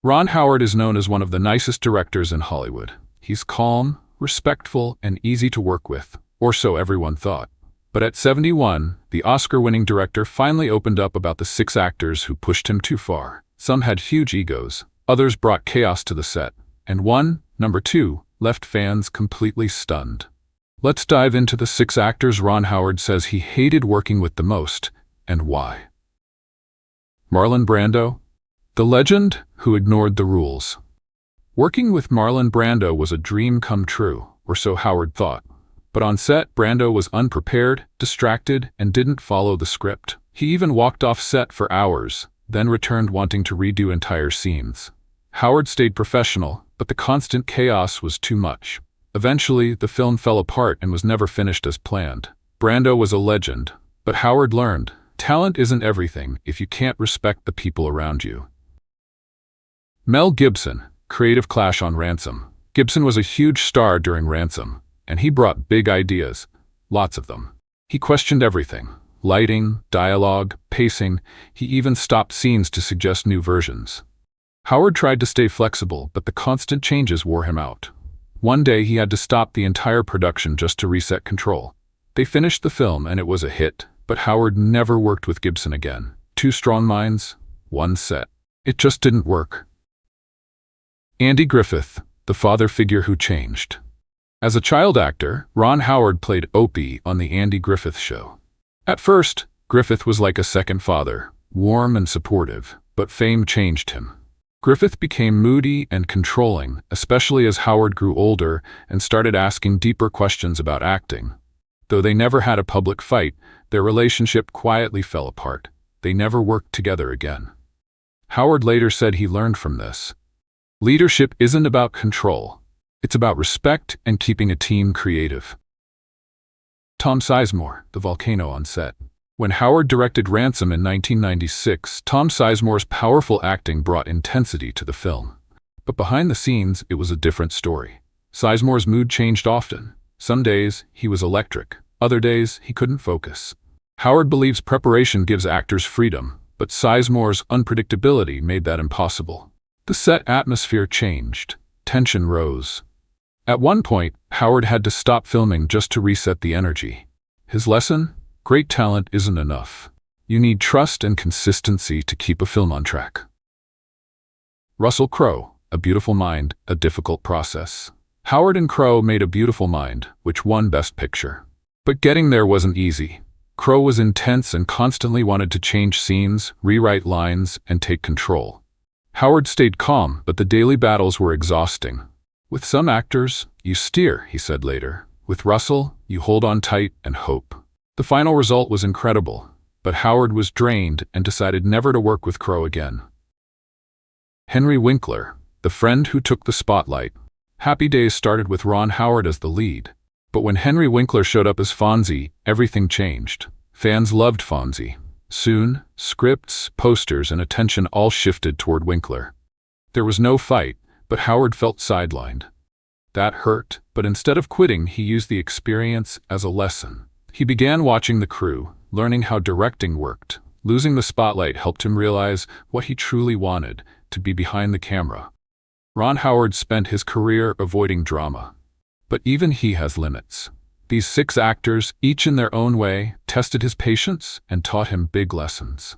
Ron Howard is known as one of the nicest directors in Hollywood. He's calm, respectful, and easy to work with, or so everyone thought. But at 71, the Oscar-winning director finally opened up about the 6 actors who pushed him too far. Some had huge egos, others brought chaos to the set, and one, number 2, left fans completely stunned. Let's dive into the 6 actors Ron Howard says he hated working with the most, and why. Marlon Brando, the legend who ignored the rules. Working with Marlon Brando was a dream come true, or so Howard thought. But on set, Brando was unprepared, distracted, and didn't follow the script. He even walked off set for hours, then returned wanting to redo entire scenes. Howard stayed professional, but the constant chaos was too much. Eventually, the film fell apart and was never finished as planned. Brando was a legend, but Howard learned, talent isn't everything if you can't respect the people around you. Mel Gibson, creative clash on Ransom. Gibson was a huge star during Ransom, and he brought big ideas, lots of them. He questioned everything, lighting, dialogue, pacing. He even stopped scenes to suggest new versions. Howard tried to stay flexible, but the constant changes wore him out. One day he had to stop the entire production just to reset control. They finished the film and it was a hit, but Howard never worked with Gibson again. 2 strong minds, 1 set. It just didn't work. Andy Griffith, the father figure who changed. As a child actor, Ron Howard played Opie on The Andy Griffith Show. At first, Griffith was like a second father, warm and supportive, but fame changed him. Griffith became moody and controlling, especially as Howard grew older and started asking deeper questions about acting. Though they never had a public fight, their relationship quietly fell apart. They never worked together again. Howard later said he learned from this. Leadership isn't about control. It's about respect and keeping a team creative. Tom Sizemore, the volcano on set. When Howard directed Ransom in 1996, Tom Sizemore's powerful acting brought intensity to the film. But behind the scenes, it was a different story. Sizemore's mood changed often. Some days, he was electric. Other days, he couldn't focus. Howard believes preparation gives actors freedom, but Sizemore's unpredictability made that impossible. The set atmosphere changed. Tension rose. At one point, Howard had to stop filming just to reset the energy. His lesson? Great talent isn't enough. You need trust and consistency to keep a film on track. Russell Crowe, A Beautiful Mind, A Difficult Process. Howard and Crowe made A Beautiful Mind, which won Best Picture. But getting there wasn't easy. Crowe was intense and constantly wanted to change scenes, rewrite lines, and take control. Howard stayed calm, but the daily battles were exhausting. With some actors, you steer, he said later. With Russell, you hold on tight and hope. The final result was incredible, but Howard was drained and decided never to work with Crowe again. Henry Winkler, the friend who took the spotlight. Happy Days started with Ron Howard as the lead. But when Henry Winkler showed up as Fonzie, everything changed. Fans loved Fonzie. Soon, scripts, posters, and attention all shifted toward Winkler. There was no fight, but Howard felt sidelined. That hurt, but instead of quitting, he used the experience as a lesson. He began watching The Crew, learning how directing worked. Losing the spotlight helped him realize what he truly wanted, to be behind the camera. Ron Howard spent his career avoiding drama. But even he has limits. These 6 actors, each in their own way, tested his patience and taught him big lessons.